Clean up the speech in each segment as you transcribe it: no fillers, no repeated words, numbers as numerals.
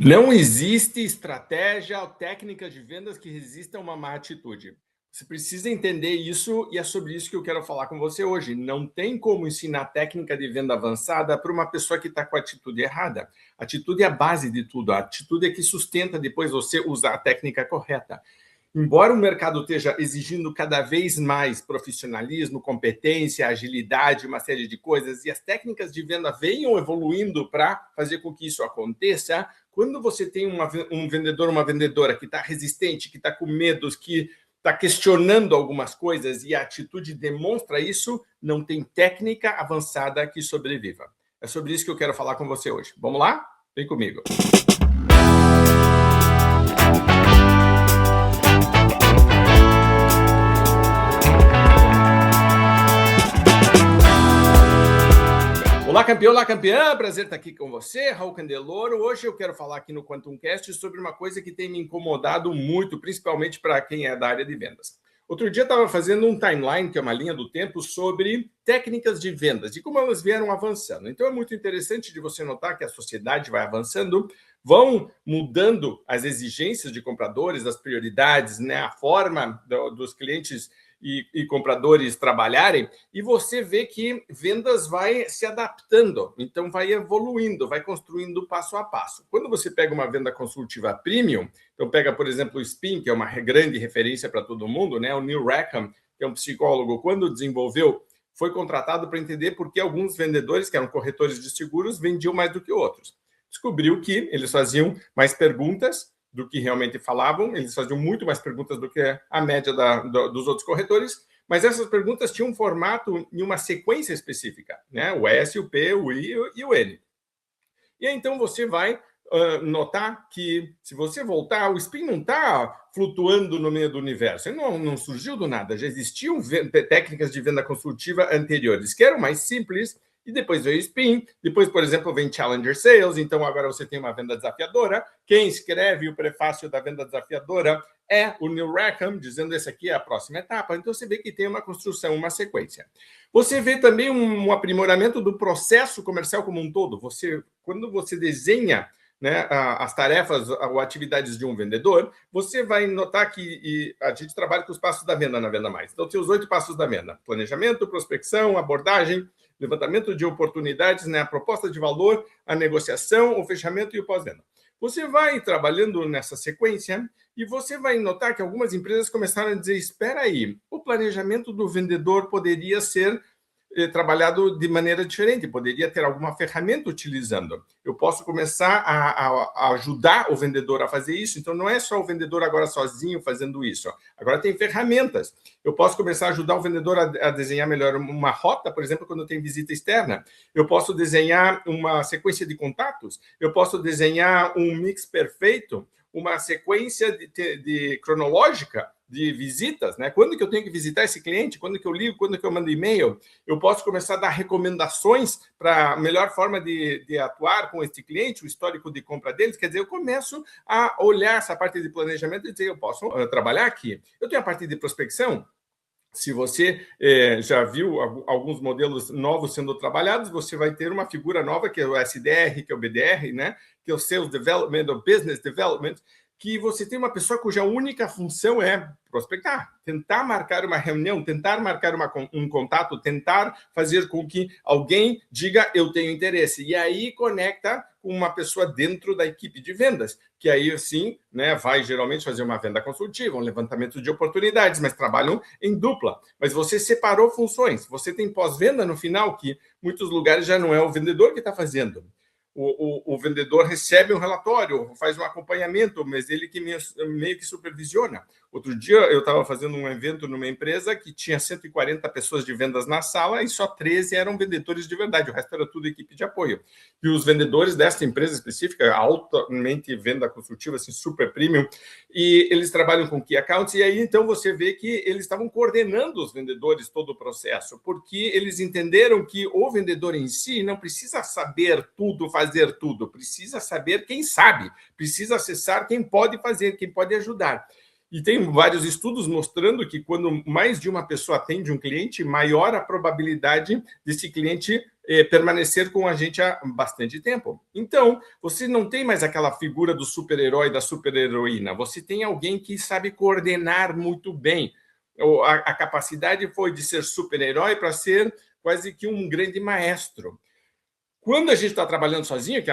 Não existe estratégia ou técnica de vendas que resista a uma má atitude. Você precisa entender isso e é sobre isso que eu quero falar com você hoje. Não tem como ensinar técnica de venda avançada para uma pessoa que está com a atitude errada. A atitude é a base de tudo. A atitude é que sustenta depois você usar a técnica correta. Embora o mercado esteja exigindo cada vez mais profissionalismo, competência, agilidade, uma série de coisas, e as técnicas de venda venham evoluindo para fazer com que isso aconteça, quando você tem um vendedor, uma vendedora que está resistente, que está com medos, que está questionando algumas coisas e a atitude demonstra isso, não tem técnica avançada que sobreviva. É sobre isso que eu quero falar com você hoje. Vamos lá? Vem comigo. Olá, campeão, olá, campeã! Prazer estar aqui com você, Raul Candeloro. Hoje eu quero falar aqui no QuantumCast sobre uma coisa que tem me incomodado muito, principalmente para quem é da área de vendas. Outro dia eu estava fazendo um timeline, que é uma linha do tempo, sobre técnicas de vendas e como elas vieram avançando. Então é muito interessante de você notar que a sociedade vai avançando, vão mudando as exigências de compradores, as prioridades, né, a forma dos clientes e compradores trabalharem, e você vê que vendas vai se adaptando, então vai evoluindo, vai construindo passo a passo. Quando você pega uma venda consultiva premium, então pega, por exemplo, o SPIN, que é uma grande referência para todo mundo, né? O Neil Rackham, que é um psicólogo, quando desenvolveu, foi contratado para entender por que alguns vendedores, que eram corretores de seguros, vendiam mais do que outros. Descobriu que eles faziam mais perguntas do que realmente falavam, eles faziam muito mais perguntas do que a média dos outros corretores, mas essas perguntas tinham um formato e uma sequência específica, né? O S, o P, o I e o N. E aí, então você vai notar que, se você voltar, o SPIN não está flutuando no meio do universo, ele não surgiu do nada, já existiam técnicas de venda consultiva anteriores, que eram mais simples, e depois veio o SPIN, depois, por exemplo, vem Challenger Sales, então agora você tem uma venda desafiadora. Quem escreve o prefácio da venda desafiadora é o Neil Rackham, dizendo essa aqui é a próxima etapa. Então você vê que tem uma construção, uma sequência. Você vê também um aprimoramento do processo comercial como um todo. Quando você desenha, né, as tarefas ou atividades de um vendedor, você vai notar que a gente trabalha com os passos da venda na Venda Mais. Então tem os 8 passos da venda: planejamento, prospecção, abordagem, levantamento de oportunidades, né, a proposta de valor, a negociação, o fechamento e o pós-venda. Você vai trabalhando nessa sequência e você vai notar que algumas empresas começaram a dizer: espera aí, o planejamento do vendedor poderia ser trabalhado de maneira diferente, poderia ter alguma ferramenta utilizando. Eu posso começar a ajudar o vendedor a fazer isso, então não é só o vendedor agora sozinho fazendo isso, agora tem ferramentas. Eu posso começar a ajudar o vendedor a desenhar melhor uma rota, por exemplo, quando tem visita externa. Eu posso desenhar uma sequência de contatos, eu posso desenhar um mix perfeito, uma sequência cronológica de visitas, né? Quando que eu tenho que visitar esse cliente, quando que eu ligo, quando que eu mando e-mail, eu posso começar a dar recomendações para a melhor forma de atuar com este cliente, o histórico de compra deles. Quer dizer, eu começo a olhar essa parte de planejamento e dizer: eu posso trabalhar aqui. Eu tenho a parte de prospecção. Se você já viu alguns modelos novos sendo trabalhados, você vai ter uma figura nova, que é o SDR, que é o BDR, né? Que é o Sales Development, ou Business Development, que você tem uma pessoa cuja única função é prospectar, tentar marcar uma reunião, tentar marcar um contato, tentar fazer com que alguém diga: eu tenho interesse. E aí conecta com uma pessoa dentro da equipe de vendas, que aí sim, né, vai geralmente fazer uma venda consultiva, um levantamento de oportunidades, mas trabalham em dupla. Mas você separou funções. Você tem pós-venda no final, que muitos lugares já não é o vendedor que está fazendo. O vendedor recebe um relatório, faz um acompanhamento, mas ele que meio que supervisiona. Outro dia eu estava fazendo um evento numa empresa que tinha 140 pessoas de vendas na sala e só 13 eram vendedores de verdade, o resto era tudo equipe de apoio. E os vendedores dessa empresa específica, altamente venda consultiva, assim, super premium, e eles trabalham com key accounts, e aí então você vê que eles estavam coordenando os vendedores todo o processo, porque eles entenderam que o vendedor em si não precisa saber tudo, fazer tudo, precisa saber quem sabe, precisa acessar quem pode fazer, quem pode ajudar. E tem vários estudos mostrando que quando mais de uma pessoa atende um cliente, maior a probabilidade desse cliente permanecer com a gente há bastante tempo. Então, você não tem mais aquela figura do super-herói, da super-heroína. Você tem alguém que sabe coordenar muito bem. A capacidade foi de ser super-herói para ser quase que um grande maestro. Quando a gente está trabalhando sozinho, que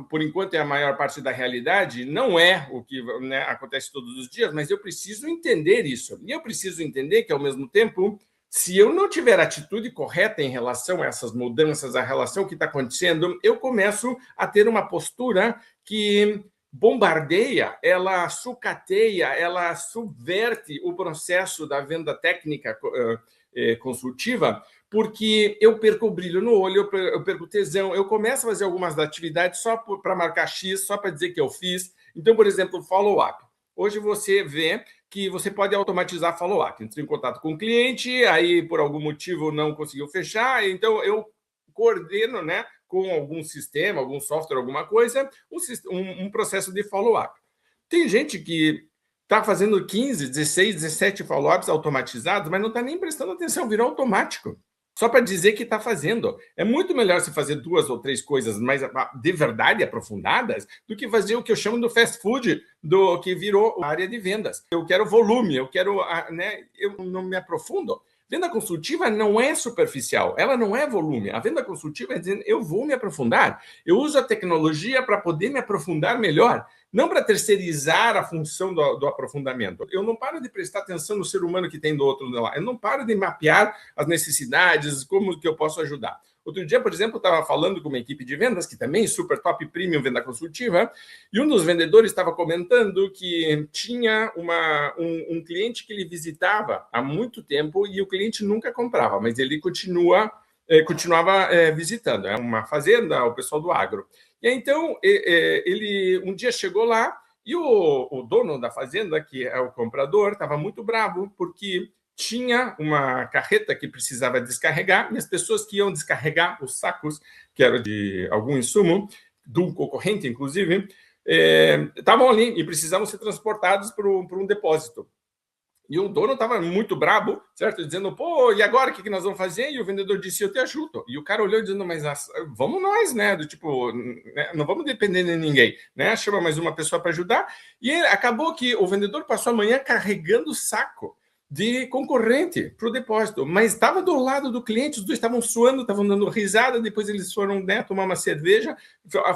por enquanto é a maior parte da realidade, não é o que, né, acontece todos os dias, mas eu preciso entender isso. E eu preciso entender que, ao mesmo tempo, se eu não tiver a atitude correta em relação a essas mudanças, a relação que está acontecendo, eu começo a ter uma postura que bombardeia, ela sucateia, ela subverte o processo da venda técnica consultiva, porque eu perco o brilho no olho, eu perco o tesão, eu começo a fazer algumas atividades só para marcar X, só para dizer que eu fiz. Então, por exemplo, follow-up. Hoje você vê que você pode automatizar follow-up. Entrou em contato com o cliente, aí por algum motivo não conseguiu fechar, então eu coordeno, né, com algum sistema, algum software, alguma coisa, um processo de follow-up. Tem gente que está fazendo 15, 16, 17 follow-ups automatizados, mas não está nem prestando atenção, virou automático. Só para dizer que está fazendo. É muito melhor você fazer 2 ou 3 coisas mais de verdade aprofundadas do que fazer o que eu chamo do fast food, do que virou área de vendas. Eu quero volume, eu quero, né, eu não me aprofundo. Venda consultiva não é superficial, ela não é volume. A venda consultiva é dizendo, eu vou me aprofundar. Eu uso a tecnologia para poder me aprofundar melhor, não para terceirizar a função do aprofundamento. Eu não paro de prestar atenção no ser humano que tem do outro lado. Eu não paro de mapear as necessidades, como que eu posso ajudar. Outro dia, por exemplo, eu estava falando com uma equipe de vendas, que também é super top premium venda consultiva, e um dos vendedores estava comentando que tinha um cliente que ele visitava há muito tempo e o cliente nunca comprava, mas ele continuava visitando. É uma fazenda, o pessoal do agro. E aí, então, ele um dia chegou lá e o dono da fazenda, que é o comprador, estava muito bravo porque tinha uma carreta que precisava descarregar e as pessoas que iam descarregar os sacos, que eram de algum insumo, do concorrente, inclusive, estavam ali e precisavam ser transportados para um depósito. E o dono estava muito brabo, certo? Dizendo, pô, e agora o que nós vamos fazer? E o vendedor disse, eu te ajudo. E o cara olhou dizendo, mas vamos nós, né? Do tipo, né? Não vamos depender de ninguém, né? Chama mais uma pessoa para ajudar. E acabou que o vendedor passou a manhã carregando o saco de concorrente para o depósito, mas estava do lado do cliente, os dois estavam suando, estavam dando risada, depois eles foram, né, tomar uma cerveja,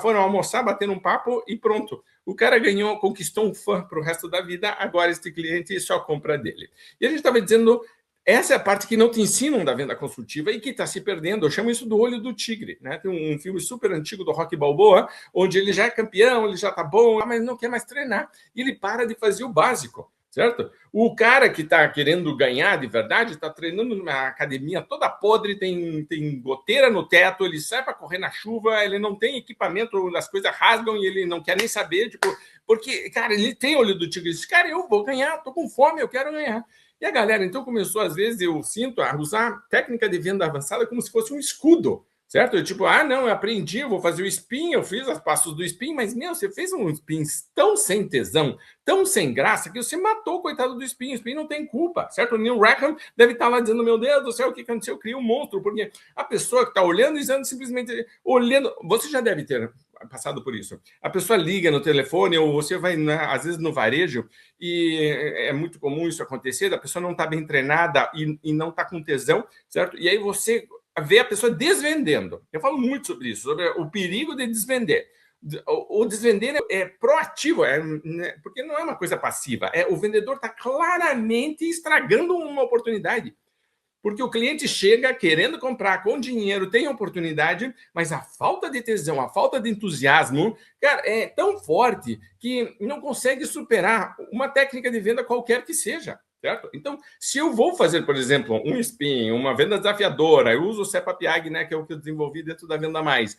foram almoçar, bater um papo e pronto. O cara ganhou, conquistou um fã para o resto da vida, agora este cliente só compra dele. E a gente estava dizendo, essa é a parte que não te ensinam da venda consultiva e que está se perdendo. Eu chamo isso do olho do tigre, né? Tem um filme super antigo do Rocky Balboa, onde ele já é campeão, ele já está bom, mas não quer mais treinar. E ele para de fazer o básico. Certo? O cara que está querendo ganhar de verdade está treinando numa academia toda podre, tem goteira no teto, ele sai para correr na chuva, ele não tem equipamento, as coisas rasgam e ele não quer nem saber, tipo, porque, cara, ele tem olho do tigre, ele diz, cara, eu vou ganhar, estou com fome, eu quero ganhar. E a galera, então, começou, às vezes, eu sinto, a usar técnica de venda avançada como se fosse um escudo. Certo? Eu, tipo, não, eu aprendi, eu vou fazer o spin, eu fiz os passos do spin, mas, meu, você fez um spin tão sem tesão, tão sem graça, que você matou o coitado do spin. O spin não tem culpa, certo? O Neil Rackham deve estar lá dizendo, meu Deus do céu, o que aconteceu? Eu criei um monstro, porque a pessoa que está olhando e simplesmente olhando, você já deve ter passado por isso. A pessoa liga no telefone, ou você vai, às vezes, no varejo, e é muito comum isso acontecer, a pessoa não está bem treinada e não está com tesão, certo? E aí você ver a pessoa desvendendo. Eu falo muito sobre isso, sobre o perigo de desvender. O desvender é proativo, né, porque não é uma coisa passiva. O vendedor está claramente estragando uma oportunidade. Porque o cliente chega querendo comprar com dinheiro, tem oportunidade, mas a falta de tesão, a falta de entusiasmo, cara, é tão forte que não consegue superar uma técnica de venda qualquer que seja. Certo? Então, se eu vou fazer, por exemplo, um spin, uma venda desafiadora, eu uso o CEPA-PIAG, né, que é o que eu desenvolvi dentro da Venda Mais.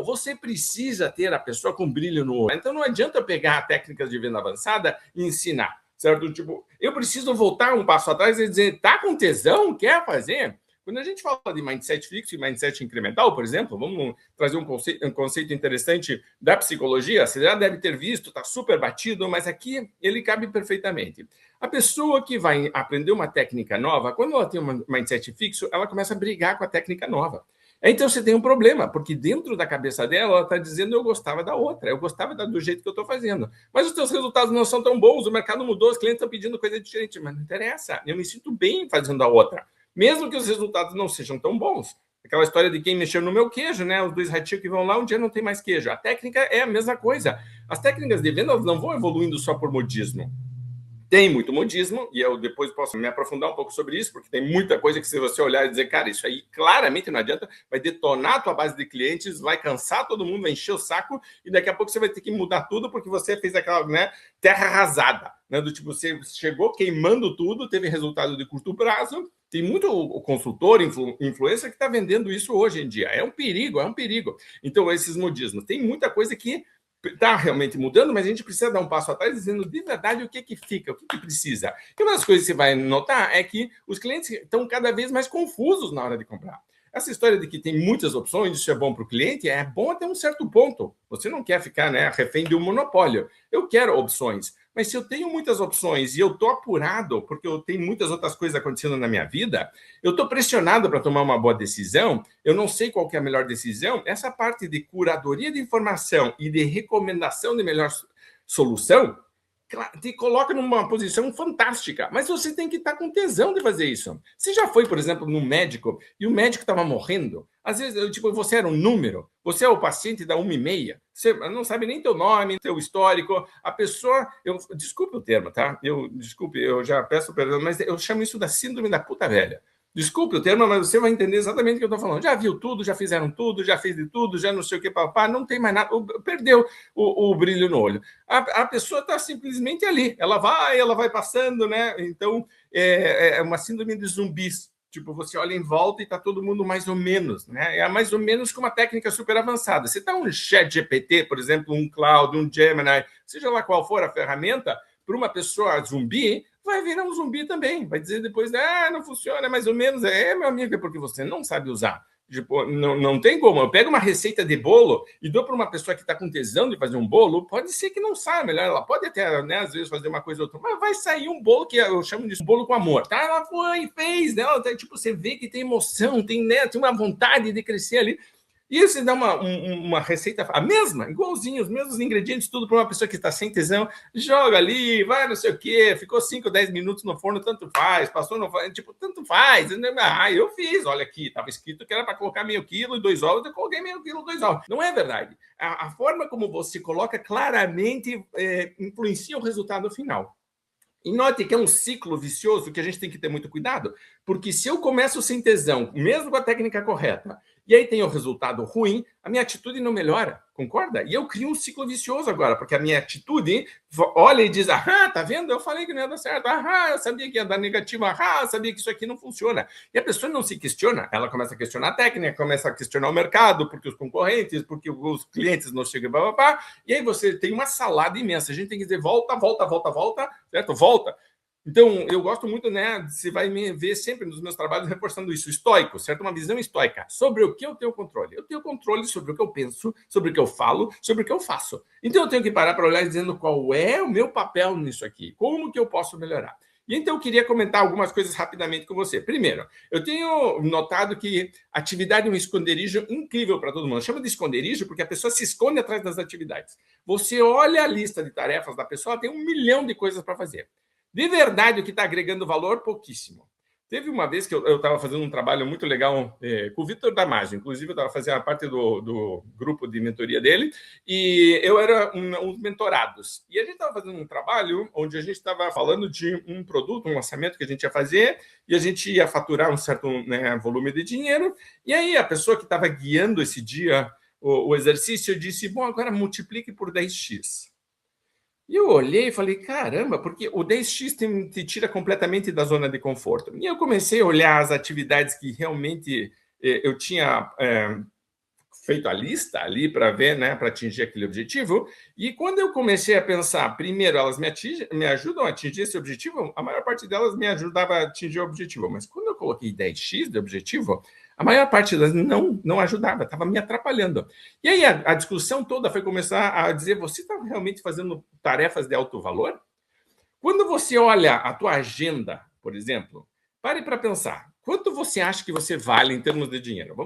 Você precisa ter a pessoa com brilho no olho. Então, não adianta pegar técnicas de venda avançada e ensinar, certo? Tipo, eu preciso voltar um passo atrás e dizer, tá com tesão? Quer fazer? Quando a gente fala de mindset fixo e mindset incremental, por exemplo, vamos trazer um conceito interessante da psicologia, você já deve ter visto, está super batido, mas aqui ele cabe perfeitamente. A pessoa que vai aprender uma técnica nova, quando ela tem um mindset fixo, ela começa a brigar com a técnica nova. Então você tem um problema, porque dentro da cabeça dela, ela está dizendo: eu gostava da outra, eu gostava do jeito que eu estou fazendo. Mas os teus resultados não são tão bons, o mercado mudou, os clientes estão pedindo coisa diferente. Mas não interessa, eu me sinto bem fazendo a outra, mesmo que os resultados não sejam tão bons. Aquela história de quem mexeu no meu queijo, né? Os 2 ratinhos que vão lá, um dia não tem mais queijo. A técnica é a mesma coisa. As técnicas de venda não vão evoluindo só por modismo. Tem muito modismo, e eu depois posso me aprofundar um pouco sobre isso, porque tem muita coisa que se você olhar e dizer, cara, isso aí claramente não adianta, vai detonar a tua base de clientes, vai cansar todo mundo, vai encher o saco, e daqui a pouco você vai ter que mudar tudo, porque você fez aquela, né, terra arrasada, né, do tipo, você chegou queimando tudo, teve resultado de curto prazo. Tem muito o consultor, influencer que está vendendo isso hoje em dia. É um perigo, é um perigo. Então, esses modismos. Tem muita coisa que está realmente mudando, mas a gente precisa dar um passo atrás dizendo de verdade o que fica, o que precisa. E uma das coisas que você vai notar é que os clientes estão cada vez mais confusos na hora de comprar. Essa história de que tem muitas opções, isso é bom para o cliente, é bom até um certo ponto. Você não quer ficar, né, refém de um monopólio. Eu quero opções. Mas se eu tenho muitas opções e eu estou apurado, porque eu tenho muitas outras coisas acontecendo na minha vida, eu estou pressionado para tomar uma boa decisão, eu não sei qual que é a melhor decisão, essa parte de curadoria de informação e de recomendação de melhor solução, te coloca numa posição fantástica, mas você tem que estar com tesão de fazer isso. Você já foi, por exemplo, no médico e o médico estava morrendo? Às vezes, tipo, você era um número, você é o paciente da 1h30, você não sabe nem teu nome, teu histórico, a pessoa... Desculpe o termo, tá? Desculpe, eu já peço perdão, mas eu chamo isso da síndrome da puta velha. Desculpe o termo, mas você vai entender exatamente o que eu estou falando. Já viu tudo, já fizeram tudo, já fez de tudo, já não sei o que, papá, não tem mais nada, perdeu o brilho no olho. A pessoa está simplesmente ali, ela vai passando, né? Então, é uma síndrome de zumbis. Tipo, você olha em volta e está todo mundo mais ou menos, né? É mais ou menos com uma técnica super avançada. Você está um chat GPT, por exemplo, um Cloud, um Gemini, seja lá qual for a ferramenta, para uma pessoa zumbi, vai virar um zumbi também. Vai dizer depois, não funciona, mais ou menos. Meu amigo, é porque você não sabe usar. Tipo, não tem como. Eu pego uma receita de bolo e dou para uma pessoa que está com tesão de fazer um bolo, pode ser que não saia melhor. Ela pode até, né, às vezes, fazer uma coisa ou outra, mas vai sair um bolo que eu chamo de bolo com amor. Tá? Ela foi e fez, né? Ela, tipo, você vê que tem emoção, tem, né, tem uma vontade de crescer ali. E você dá uma receita, a mesma, igualzinho, os mesmos ingredientes, tudo para uma pessoa que está sem tesão, joga ali, vai não sei o quê, ficou 5, 10 minutos no forno, tanto faz, passou no forno, tipo, tanto faz. Eu fiz, olha aqui, estava escrito que era para colocar meio quilo e 2 ovos, eu coloquei meio quilo e 2 ovos. Não é verdade. A forma como você coloca claramente influencia o resultado final. E note que é um ciclo vicioso que a gente tem que ter muito cuidado, porque se eu começo sem tesão, mesmo com a técnica correta, e aí tem o resultado ruim, a minha atitude não melhora, concorda? E eu crio um ciclo vicioso agora, porque a minha atitude olha e diz, tá vendo? Eu falei que não ia dar certo, eu sabia que ia dar negativo, eu sabia que isso aqui não funciona. E a pessoa não se questiona, ela começa a questionar a técnica, começa a questionar o mercado, porque os concorrentes, porque os clientes não chegam, e aí você tem uma salada imensa. A gente tem que dizer, volta, certo? Volta. Então, eu gosto muito, né? Você vai me ver sempre nos meus trabalhos reforçando isso, estoico, certo? Uma visão estoica. Sobre o que eu tenho controle? Eu tenho controle sobre o que eu penso, sobre o que eu falo, sobre o que eu faço. Então, eu tenho que parar para olhar dizendo qual é o meu papel nisso aqui, como que eu posso melhorar. E então, eu queria comentar algumas coisas rapidamente com você. Primeiro, eu tenho notado que atividade é um esconderijo incrível para todo mundo. Chama de esconderijo porque a pessoa se esconde atrás das atividades. Você olha a lista de tarefas da pessoa, ela tem 1 milhão de coisas para fazer. De verdade, o que está agregando valor, pouquíssimo. Teve uma vez que eu estava fazendo um trabalho muito legal com o Vitor Damasio, inclusive eu estava fazendo a parte do grupo de mentoria dele, e eu era um dos mentorados. E a gente estava fazendo um trabalho onde a gente estava falando de um produto, um lançamento que a gente ia fazer, e a gente ia faturar um certo, né, volume de dinheiro, e aí a pessoa que estava guiando esse dia, o exercício, disse, bom, agora multiplique por 10x. E eu olhei e falei, caramba, porque o 10x te tira completamente da zona de conforto. E eu comecei a olhar as atividades que realmente eu tinha feito a lista ali para ver, né, para atingir aquele objetivo. E quando eu comecei a pensar, primeiro, elas me ajudam a atingir esse objetivo, a maior parte delas me ajudava a atingir o objetivo. Mas quando eu coloquei 10x de objetivo, a maior parte delas não ajudava, estava me atrapalhando. E aí a discussão toda foi começar a dizer, você está realmente fazendo tarefas de alto valor? Quando você olha a tua agenda, por exemplo, pare para pensar. Quanto você acha que você vale em termos de dinheiro?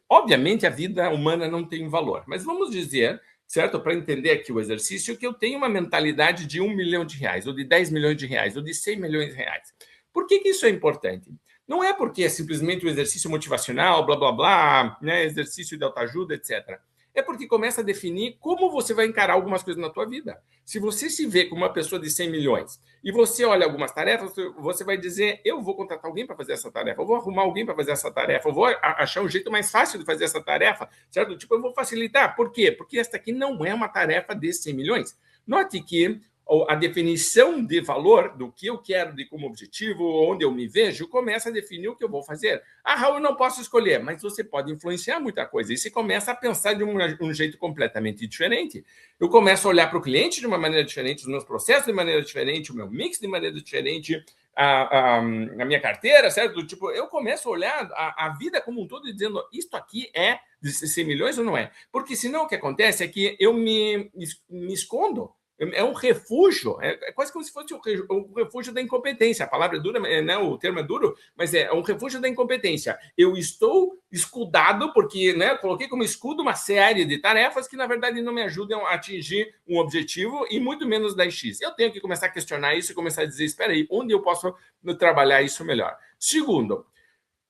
Obviamente, a vida humana não tem valor, mas vamos dizer, certo? Para entender aqui o exercício, que eu tenho uma mentalidade de 1 milhão de reais, ou de 10 milhões de reais, ou de 100 milhões de reais. Por que isso é importante? Não é porque é simplesmente um exercício motivacional, blá, blá, blá, né? Exercício de autoajuda, etc. É porque começa a definir como você vai encarar algumas coisas na tua vida. Se você se vê como uma pessoa de 100 milhões e você olha algumas tarefas, você vai dizer, eu vou contratar alguém para fazer essa tarefa, eu vou arrumar alguém para fazer essa tarefa, eu vou achar um jeito mais fácil de fazer essa tarefa, certo? Tipo, eu vou facilitar. Por quê? Porque esta aqui não é uma tarefa de 100 milhões. Note que a definição de valor do que eu quero de como objetivo, onde eu me vejo, começa a definir o que eu vou fazer. Ah, Raul, eu não posso escolher, mas você pode influenciar muita coisa. E você começa a pensar de um jeito completamente diferente. Eu começo a olhar para o cliente de uma maneira diferente, os meus processos de maneira diferente, o meu mix de maneira diferente, a minha carteira, certo? Tipo, eu começo a olhar a vida como um todo e dizendo, isto aqui é de 100 milhões ou não é? Porque senão o que acontece é que eu me escondo. É um refúgio, é quase como se fosse um refúgio da incompetência. A palavra é dura, né, o termo é duro, mas é um refúgio da incompetência. Eu estou escudado porque, né, coloquei como escudo uma série de tarefas que, na verdade, não me ajudam a atingir um objetivo e muito menos 10x. Eu tenho que começar a questionar isso e começar a dizer, espera aí, onde eu posso trabalhar isso melhor? Segundo,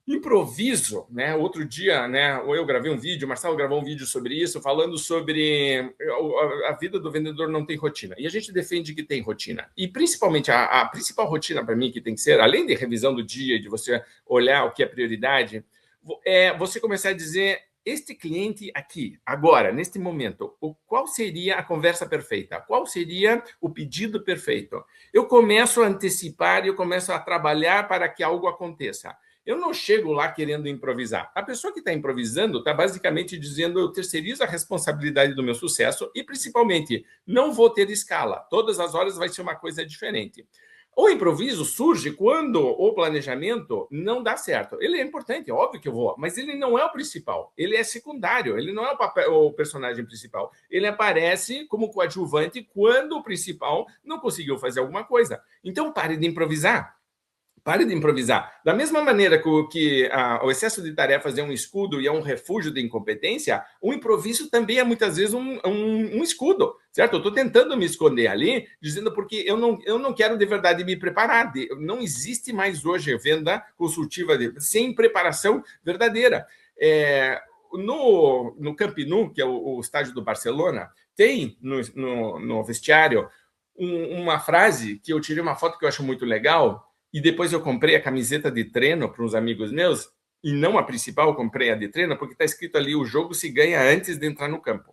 improviso, né? Outro dia, né? Eu gravei um vídeo, o Marcelo gravou um vídeo sobre isso, falando sobre a vida do vendedor não tem rotina. E a gente defende que tem rotina. E principalmente a principal rotina para mim que tem que ser, além de revisão do dia, de você olhar o que é prioridade, é você começar a dizer este cliente aqui, agora, neste momento, qual seria a conversa perfeita? Qual seria o pedido perfeito? Eu começo a antecipar e eu começo a trabalhar para que algo aconteça. Eu não chego lá querendo improvisar. A pessoa que está improvisando está basicamente dizendo eu terceirizo a responsabilidade do meu sucesso e, principalmente, não vou ter escala. Todas as horas vai ser uma coisa diferente. O improviso surge quando o planejamento não dá certo. Ele é importante, é óbvio que eu vou, mas ele não é o principal. Ele é secundário, ele não é o personagem principal. Ele aparece como coadjuvante quando o principal não conseguiu fazer alguma coisa. Então, pare de improvisar. Pare de improvisar. Da mesma maneira que o excesso de tarefas é um escudo e é um refúgio de incompetência, o improviso também é muitas vezes um escudo, certo? Eu estou tentando me esconder ali, dizendo porque eu não quero de verdade me preparar. Não existe mais hoje venda consultiva sem preparação verdadeira. No Camp Nou, que é o estádio do Barcelona, tem no vestiário uma frase que eu tirei uma foto que eu acho muito legal. E depois eu comprei a camiseta de treino para uns amigos meus, e não a principal, eu comprei a de treino, porque está escrito ali, o jogo se ganha antes de entrar no campo.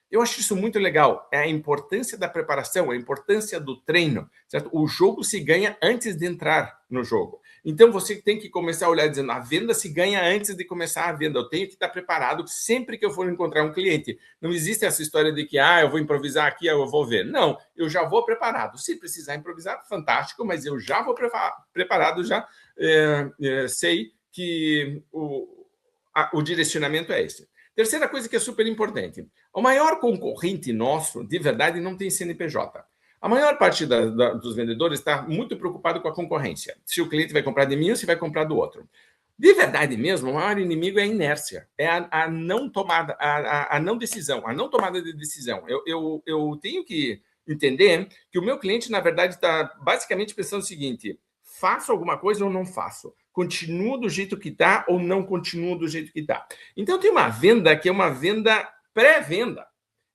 Eu acho isso muito legal, é a importância da preparação, a importância do treino, certo? O jogo se ganha antes de entrar no jogo. Então, você tem que começar a olhar dizendo, a venda se ganha antes de começar a venda. Eu tenho que estar preparado sempre que eu for encontrar um cliente. Não existe essa história de que, eu vou improvisar aqui, eu vou ver. Não, eu já vou preparado. Se precisar improvisar, fantástico, mas eu já vou preparado, já sei que o direcionamento é esse. Terceira coisa que é super importante. O maior concorrente nosso, de verdade, não tem CNPJ. A maior parte dos vendedores está muito preocupado com a concorrência. Se o cliente vai comprar de mim ou se vai comprar do outro. De verdade mesmo, o maior inimigo é a inércia. É a não tomada, a não decisão, a não tomada de decisão. Eu tenho que entender que o meu cliente, na verdade, está basicamente pensando o seguinte: faço alguma coisa ou não faço? Continuo do jeito que está ou não continuo do jeito que está? Então, tem uma venda que é uma venda pré-venda.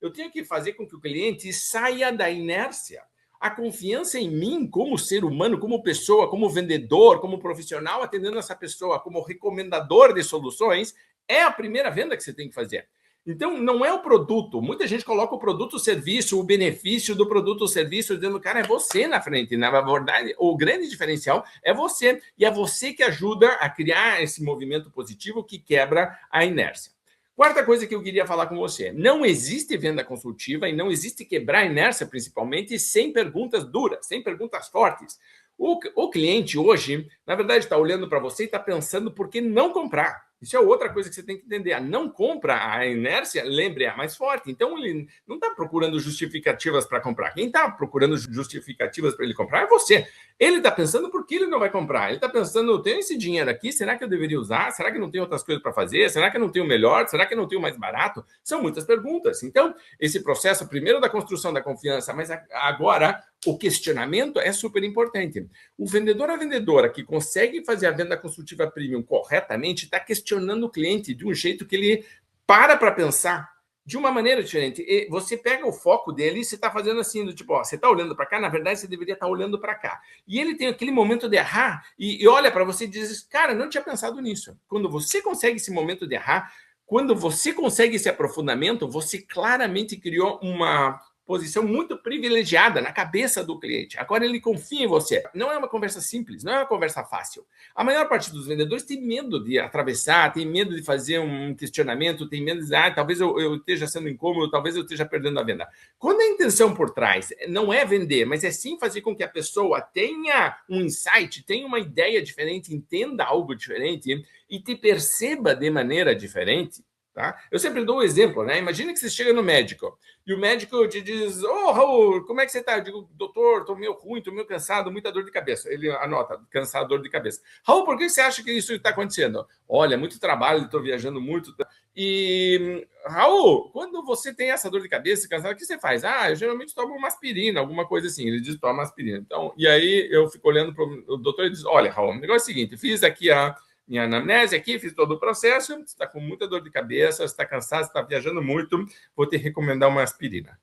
Eu tenho que fazer com que o cliente saia da inércia. A confiança em mim como ser humano, como pessoa, como vendedor, como profissional, atendendo essa pessoa, como recomendador de soluções, é a primeira venda que você tem que fazer. Então, não é o produto. Muita gente coloca o produto, o serviço, o benefício do produto ou serviço, dizendo, cara, é você na frente. Na verdade, o grande diferencial é você. E é você que ajuda a criar esse movimento positivo que quebra a inércia. Quarta coisa que eu queria falar com você. Não existe venda consultiva e não existe quebrar a inércia, principalmente, sem perguntas duras, sem perguntas fortes. O cliente hoje, na verdade, está olhando para você e está pensando por que não comprar. Isso é outra coisa que você tem que entender. A não compra, a inércia, lembre, é a mais forte. Então, ele não está procurando justificativas para comprar. Quem está procurando justificativas para ele comprar é você. Ele está pensando por que ele não vai comprar. Ele está pensando, eu tenho esse dinheiro aqui, será que eu deveria usar? Será que não tem outras coisas para fazer? Será que eu não tenho melhor? Será que eu não tenho mais barato? São muitas perguntas. Então, esse processo, primeiro da construção da confiança, mas agora o questionamento é super importante. O vendedor ou a vendedora que consegue fazer a venda consultiva premium corretamente está questionando o cliente de um jeito que ele para pensar de uma maneira diferente. E você pega o foco dele e você está fazendo assim, do tipo, ó, você está olhando para cá, na verdade você deveria estar olhando para cá. E ele tem aquele momento de errar e olha para você e diz, cara, não tinha pensado nisso. Quando você consegue esse momento de errar, quando você consegue esse aprofundamento, você claramente criou uma posição muito privilegiada na cabeça do cliente. Agora ele confia em você. Não é uma conversa simples, não é uma conversa fácil. A maior parte dos vendedores tem medo de atravessar, tem medo de fazer um questionamento, tem medo de dizer, talvez eu esteja sendo incômodo, talvez eu esteja perdendo a venda. Quando a intenção por trás não é vender, mas é sim fazer com que a pessoa tenha um insight, tenha uma ideia diferente, entenda algo diferente e te perceba de maneira diferente, tá? Eu sempre dou um exemplo, né? Imagina que você chega no médico e o médico te diz, Raul, como é que você está? Eu digo, doutor, estou meio ruim, estou meio cansado, muita dor de cabeça. Ele anota, cansado, dor de cabeça. Raul, por que você acha que isso está acontecendo? Olha, muito trabalho, estou viajando muito. E, Raul, quando você tem essa dor de cabeça, cansado, o que você faz? Eu geralmente tomo uma aspirina, alguma coisa assim. Ele diz, toma aspirina. Então, e aí eu fico olhando para o doutor e diz, olha, Raul, o negócio é o seguinte, fiz aqui minha anamnese aqui, fiz todo o processo, você está com muita dor de cabeça, você está cansado, você está viajando muito, vou te recomendar uma aspirina.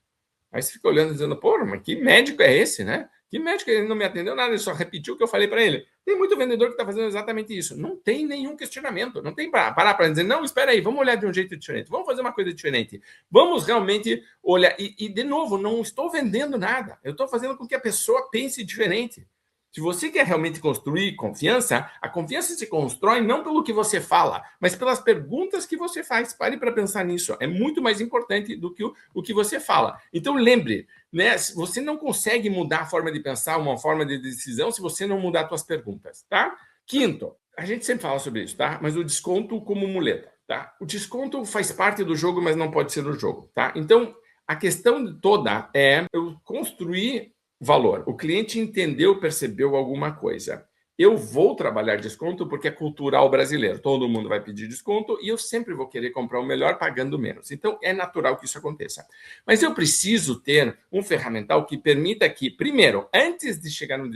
Aí você fica olhando dizendo, pô, mas que médico é esse, né? Que médico, ele não me atendeu nada, ele só repetiu o que eu falei para ele. Tem muito vendedor que está fazendo exatamente isso. Não tem nenhum questionamento, não tem para parar para dizer, não, espera aí, vamos olhar de um jeito diferente, vamos fazer uma coisa diferente, vamos realmente olhar. E de novo, não estou vendendo nada, eu estou fazendo com que a pessoa pense diferente. Se você quer realmente construir confiança, a confiança se constrói não pelo que você fala, mas pelas perguntas que você faz. Pare para pensar nisso. É muito mais importante do que o que você fala. Então, lembre, né? Você não consegue mudar a forma de pensar, uma forma de decisão, se você não mudar as suas perguntas, tá? Quinto, a gente sempre fala sobre isso, tá? Mas o desconto como muleta, tá? O desconto faz parte do jogo, mas não pode ser o jogo, tá? Então, a questão toda é eu construir valor. O cliente entendeu, percebeu alguma coisa. Eu vou trabalhar desconto porque é cultural brasileiro. Todo mundo vai pedir desconto e eu sempre vou querer comprar o melhor pagando menos. Então, é natural que isso aconteça. Mas eu preciso ter um ferramental que permita que, primeiro, antes de chegar no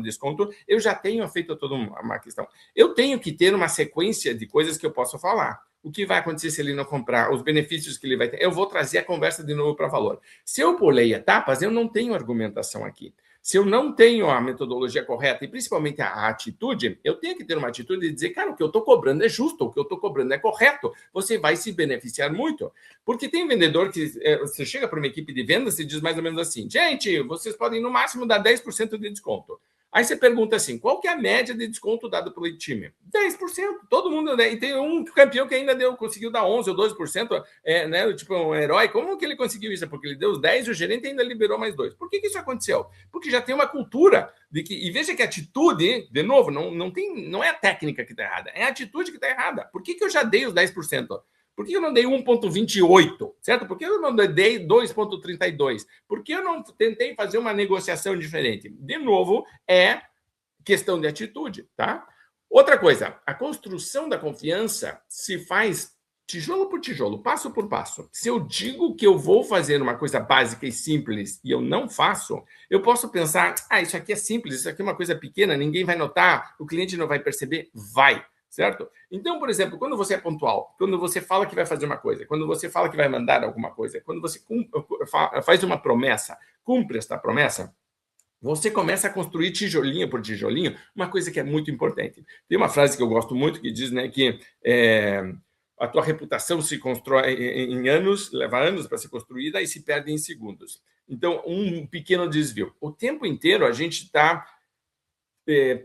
desconto, eu já tenho feito toda uma questão. Eu tenho que ter uma sequência de coisas que eu posso falar. O que vai acontecer se ele não comprar? Os benefícios que ele vai ter? Eu vou trazer a conversa de novo para valor. Se eu pulei etapas, eu não tenho argumentação aqui. Se eu não tenho a metodologia correta e principalmente a atitude, eu tenho que ter uma atitude de dizer, cara, o que eu estou cobrando é justo, o que eu estou cobrando é correto, você vai se beneficiar muito. Porque tem vendedor que você chega para uma equipe de vendas e diz mais ou menos assim, gente, vocês podem no máximo dar 10% de desconto. Aí você pergunta assim, qual que é a média de desconto dado pelo time? 10%. Todo mundo, né? E tem um campeão que ainda conseguiu dar 11% ou 12%, né? Tipo um herói. Como que ele conseguiu isso? Porque ele deu os 10% e o gerente ainda liberou mais 2%. Por que isso aconteceu? Porque já tem uma cultura de que... E veja que a atitude, de novo, não é a técnica que está errada, é a atitude que está errada. Por que eu já dei os 10%? Por que eu não dei 1,28, certo? Por que eu não dei 2,32? Por que eu não tentei fazer uma negociação diferente? De novo, é questão de atitude, tá? Outra coisa, a construção da confiança se faz tijolo por tijolo, passo por passo. Se eu digo que eu vou fazer uma coisa básica e simples e eu não faço, eu posso pensar, isso aqui é simples, isso aqui é uma coisa pequena, ninguém vai notar, o cliente não vai perceber, vai. Certo? Então, por exemplo, quando você é pontual, quando você fala que vai fazer uma coisa, quando você fala que vai mandar alguma coisa, quando você faz uma promessa, cumpre esta promessa, você começa a construir tijolinho por tijolinho, uma coisa que é muito importante. Tem uma frase que eu gosto muito que diz, né, que a tua reputação se constrói em anos, leva anos para ser construída e se perde em segundos. Então, um pequeno desvio. O tempo inteiro a gente está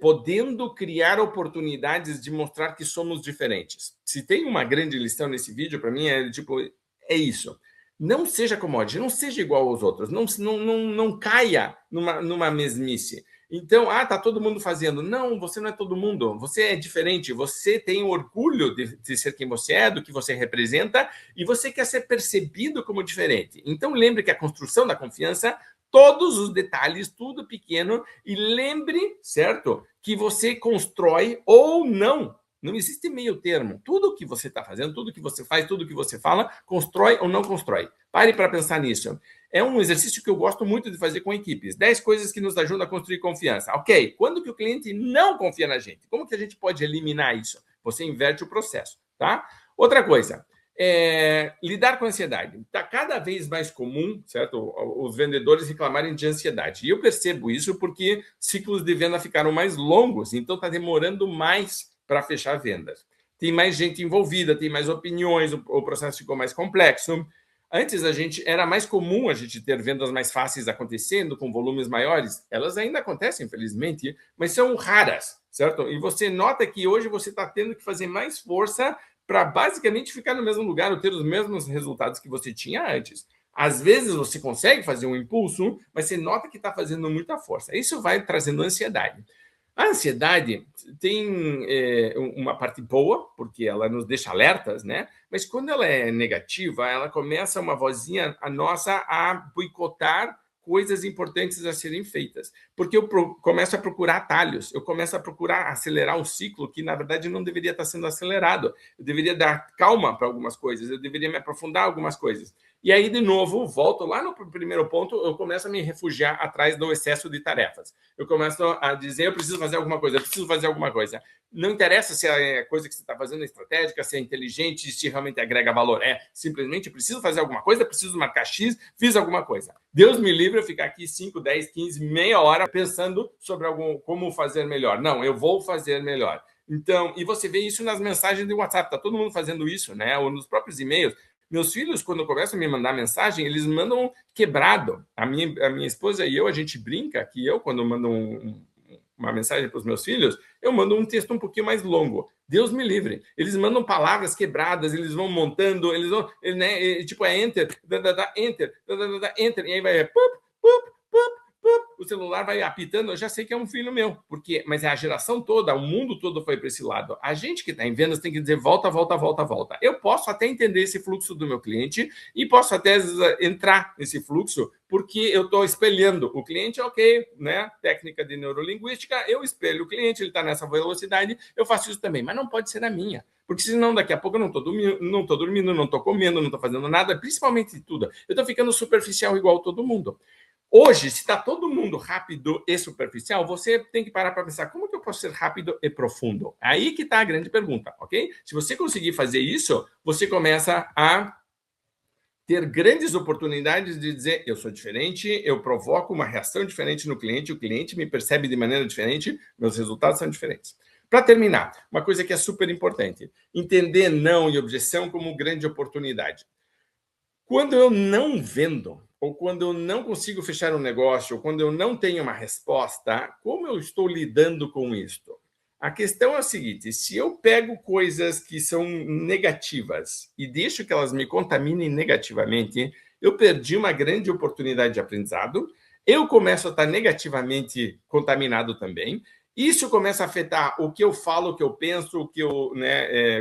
podendo criar oportunidades de mostrar que somos diferentes. Se tem uma grande lição nesse vídeo, para mim, é isso. Não seja commodity, não seja igual aos outros, não caia numa mesmice. Então, tá todo mundo fazendo. Não, você não é todo mundo, você é diferente, você tem orgulho de ser quem você é, do que você representa, e você quer ser percebido como diferente. Então, lembre que a construção da confiança, todos os detalhes, tudo pequeno, e lembre, certo, que você constrói ou não. Não existe meio termo. Tudo que você está fazendo, tudo que você faz, tudo que você fala, constrói ou não constrói. Pare para pensar nisso. É um exercício que eu gosto muito de fazer com equipes. 10 coisas que nos ajudam a construir confiança. Ok, quando que o cliente não confia na gente? Como que a gente pode eliminar isso? Você inverte o processo, tá? Outra coisa, lidar com a ansiedade. Está cada vez mais comum, certo? Os vendedores reclamarem de ansiedade. E eu percebo isso porque ciclos de venda ficaram mais longos, então está demorando mais para fechar vendas. Tem mais gente envolvida, tem mais opiniões, o processo ficou mais complexo. Antes era mais comum a gente ter vendas mais fáceis acontecendo, com volumes maiores. Elas ainda acontecem, infelizmente, mas são raras, certo? E você nota que hoje você está tendo que fazer mais força para basicamente ficar no mesmo lugar ou ter os mesmos resultados que você tinha antes. Às vezes você consegue fazer um impulso, mas você nota que está fazendo muita força. Isso vai trazendo ansiedade. A ansiedade tem uma parte boa, porque ela nos deixa alertas, né? Mas quando ela é negativa, ela começa uma vozinha nossa a boicotar coisas importantes a serem feitas. Porque eu começo a procurar atalhos, eu começo a procurar acelerar um ciclo que, na verdade, não deveria estar sendo acelerado. Eu deveria dar calma para algumas coisas, eu deveria me aprofundar algumas coisas. E aí, de novo, volto lá no primeiro ponto, eu começo a me refugiar atrás do excesso de tarefas. Eu começo a dizer, eu preciso fazer alguma coisa, eu preciso fazer alguma coisa. Não interessa se a coisa que você está fazendo é estratégica, se é inteligente, se realmente agrega valor. Simplesmente preciso fazer alguma coisa, preciso marcar X, fiz alguma coisa. Deus me livre eu ficar aqui 5, 10, 15, meia hora pensando sobre como fazer melhor. Não, eu vou fazer melhor. Então, e você vê isso nas mensagens de WhatsApp, tá todo mundo fazendo isso, né? Ou nos próprios e-mails. Meus filhos, quando começam a me mandar mensagem, eles mandam quebrado. A minha esposa e eu, a gente brinca que eu, quando mando uma mensagem para os meus filhos, eu mando um texto um pouquinho mais longo. Deus me livre. Eles mandam palavras quebradas, eles vão montando, eles vão, né, tipo, enter, enter, enter, e aí vai, pup, pup, pup, o celular vai apitando, eu já sei que é um filho meu, mas é a geração toda, o mundo todo foi para esse lado. A gente que está em vendas tem que dizer volta, volta, volta, volta. Eu posso até entender esse fluxo do meu cliente e posso até entrar nesse fluxo porque eu estou espelhando o cliente, ok, né? Técnica de neurolinguística, eu espelho o cliente, ele está nessa velocidade, eu faço isso também, mas não pode ser a minha. Porque senão daqui a pouco eu não estou dormindo, não estou comendo, não estou fazendo nada, principalmente tudo. Eu estou ficando superficial igual todo mundo. Hoje, se está todo mundo rápido e superficial, você tem que parar para pensar como que eu posso ser rápido e profundo. Aí que está a grande pergunta, ok? Se você conseguir fazer isso, você começa a ter grandes oportunidades de dizer eu sou diferente, eu provoco uma reação diferente no cliente, o cliente me percebe de maneira diferente, meus resultados são diferentes. Para terminar, uma coisa que é super importante, entender não e objeção como grande oportunidade. Quando eu não vendo, ou quando eu não consigo fechar um negócio, ou quando eu não tenho uma resposta, como eu estou lidando com isto? A questão é a seguinte, se eu pego coisas que são negativas e deixo que elas me contaminem negativamente, eu perdi uma grande oportunidade de aprendizado, eu começo a estar negativamente contaminado também, isso começa a afetar o que eu falo, o que eu penso, o que eu,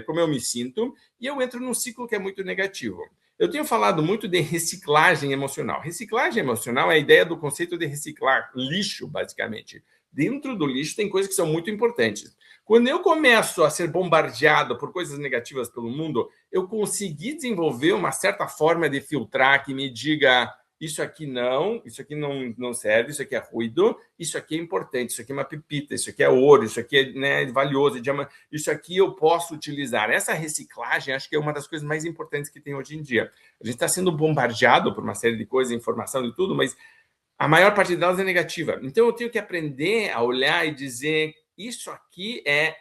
como eu me sinto, e eu entro num ciclo que é muito negativo. Eu tenho falado muito de reciclagem emocional. Reciclagem emocional é a ideia do conceito de reciclar lixo, basicamente. Dentro do lixo tem coisas que são muito importantes. Quando eu começo a ser bombardeado por coisas negativas pelo mundo, eu consegui desenvolver uma certa forma de filtrar que me diga isso aqui não serve, isso aqui é ruído, isso aqui é importante, isso aqui é uma pepita, isso aqui é ouro, isso aqui é valioso, diamante, isso aqui eu posso utilizar. Essa reciclagem acho que é uma das coisas mais importantes que tem hoje em dia. A gente está sendo bombardeado por uma série de coisas, informação e tudo, mas a maior parte delas é negativa. Então eu tenho que aprender a olhar e dizer isso aqui é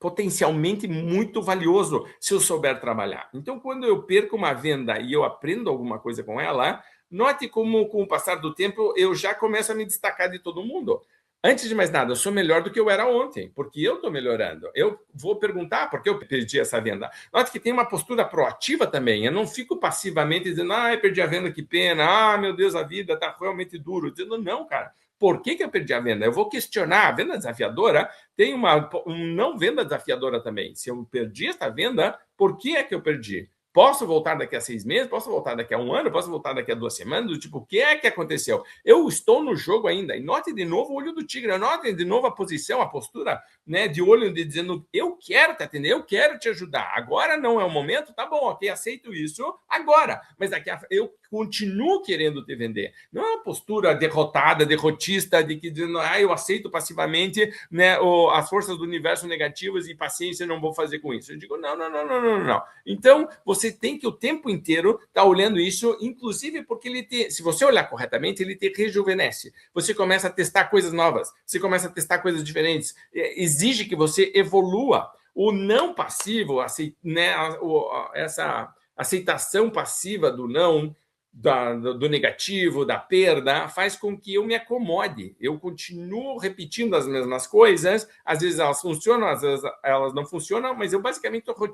potencialmente muito valioso se eu souber trabalhar. Então, quando eu perco uma venda e eu aprendo alguma coisa com ela, Note como, com o passar do tempo, eu já começo a me destacar de todo mundo. Antes de mais nada, eu sou melhor do que eu era ontem, porque eu estou melhorando. Eu vou perguntar por que eu perdi essa venda. Note que tem uma postura proativa também. Eu não fico passivamente dizendo, eu perdi a venda, que pena. Meu Deus, a vida está realmente duro. Dizendo, não, cara. Por que eu perdi a venda? Eu vou questionar. A venda desafiadora tem uma não venda desafiadora também. Se eu perdi essa venda, por que é que eu perdi? Posso voltar daqui a 6 meses? Posso voltar daqui a 1 ano? Posso voltar daqui a 2 semanas? Tipo, o que é que aconteceu? Eu estou no jogo ainda. E note de novo o olho do tigre. Note de novo a posição, a postura, né, de olho, de dizendo, eu quero te atender, eu quero te ajudar. Agora não é o momento? Tá bom, ok, aceito isso agora. Mas daqui a eu continuo querendo te vender. Não é uma postura derrotada, derrotista, de que dizendo, eu aceito passivamente, né, as forças do universo negativas e paciência, não vou fazer com isso. Eu digo, não. Então, você tem que o tempo inteiro estar olhando isso, inclusive porque se você olhar corretamente, ele te rejuvenesce. Você começa a testar coisas novas, você começa a testar coisas diferentes, exige que você evolua. O não passivo, né, essa aceitação passiva do não, do negativo, da perda, faz com que eu me acomode. Eu continuo repetindo as mesmas coisas, às vezes elas funcionam, às vezes elas não funcionam, mas eu basicamente estou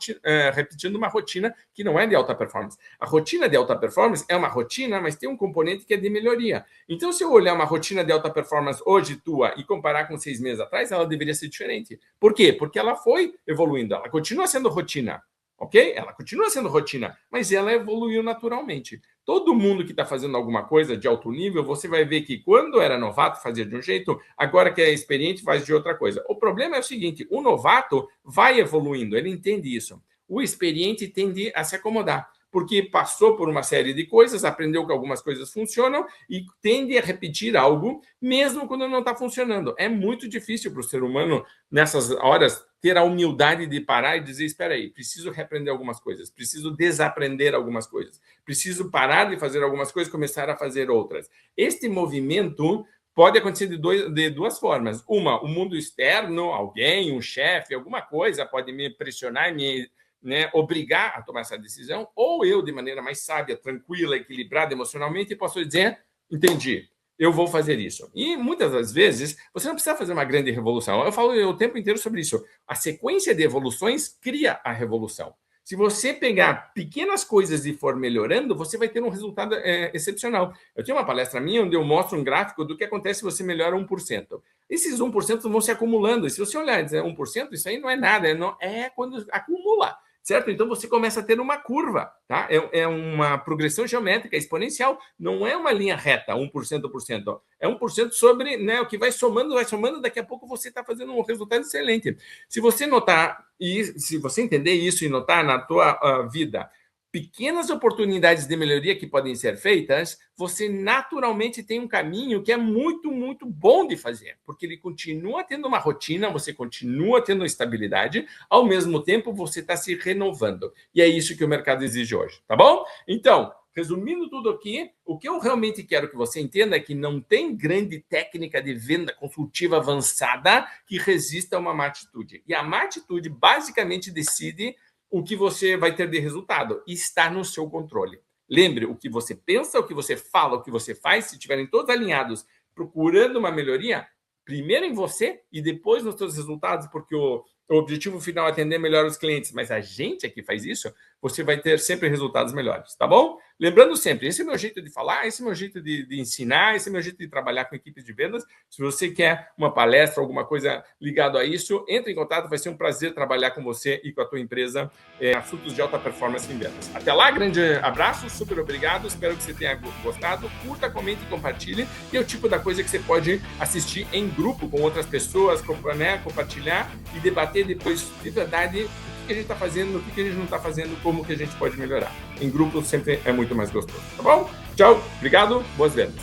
repetindo uma rotina que não é de alta performance. A rotina de alta performance é uma rotina, mas tem um componente que é de melhoria. Então, se eu olhar uma rotina de alta performance hoje tua e comparar com 6 meses atrás, ela deveria ser diferente. Por quê? Porque ela foi evoluindo, ela continua sendo rotina. Ok? Ela continua sendo rotina, mas ela evoluiu naturalmente. Todo mundo que está fazendo alguma coisa de alto nível, você vai ver que quando era novato fazia de um jeito, agora que é experiente faz de outra coisa. O problema é o seguinte, o novato vai evoluindo, ele entende isso. O experiente tende a se acomodar, porque passou por uma série de coisas, aprendeu que algumas coisas funcionam e tende a repetir algo, mesmo quando não está funcionando. É muito difícil para o ser humano, nessas horas, ter a humildade de parar e dizer, espera aí, preciso reaprender algumas coisas, preciso desaprender algumas coisas, preciso parar de fazer algumas coisas e começar a fazer outras. Este movimento pode acontecer de duas formas. Uma, o mundo externo, alguém, um chefe, alguma coisa pode me pressionar, me obrigar a tomar essa decisão, ou eu, de maneira mais sábia, tranquila, equilibrada emocionalmente, posso dizer, entendi, eu vou fazer isso. E muitas das vezes, você não precisa fazer uma grande revolução. Eu falo o tempo inteiro sobre isso. A sequência de evoluções cria a revolução. Se você pegar pequenas coisas e for melhorando, você vai ter um resultado excepcional. Eu tenho uma palestra minha onde eu mostro um gráfico do que acontece se você melhora 1%. Esses 1% vão se acumulando. E se você olhar e dizer 1%, isso aí não é nada, é quando acumula. Certo? Então, você começa a ter uma curva, tá? É uma progressão geométrica exponencial, não é uma linha reta, 1%. É 1% sobre, né, o que vai somando, daqui a pouco você está fazendo um resultado excelente. Se você notar, e se você entender isso e notar na tua vida, pequenas oportunidades de melhoria que podem ser feitas, você naturalmente tem um caminho que é muito, muito bom de fazer, porque ele continua tendo uma rotina, você continua tendo estabilidade, ao mesmo tempo você está se renovando. E é isso que o mercado exige hoje, tá bom? Então, resumindo tudo aqui, o que eu realmente quero que você entenda é que não tem grande técnica de venda consultiva avançada que resista a uma má atitude. E a má atitude basicamente decide o que você vai ter de resultado, e está no seu controle. Lembre, o que você pensa, o que você fala, o que você faz, se estiverem todos alinhados, procurando uma melhoria, primeiro em você e depois nos seus resultados, porque o objetivo final é atender melhor os clientes, mas a gente aqui faz isso, você vai ter sempre resultados melhores, tá bom? Lembrando sempre, esse é o meu jeito de falar, esse é o meu jeito de ensinar, esse é o meu jeito de trabalhar com equipes de vendas. Se você quer uma palestra, alguma coisa ligada a isso, entre em contato, vai ser um prazer trabalhar com você e com a tua empresa assuntos de alta performance em vendas. Até lá, grande abraço, super obrigado, espero que você tenha gostado, curta, comente e compartilhe, e é o tipo da coisa que você pode assistir em grupo com outras pessoas, compartilhar e debater depois de verdade o que a gente está fazendo, o que a gente não está fazendo, como que a gente pode melhorar. Em grupo sempre é muito mais gostoso, tá bom? Tchau, obrigado, boas vendas.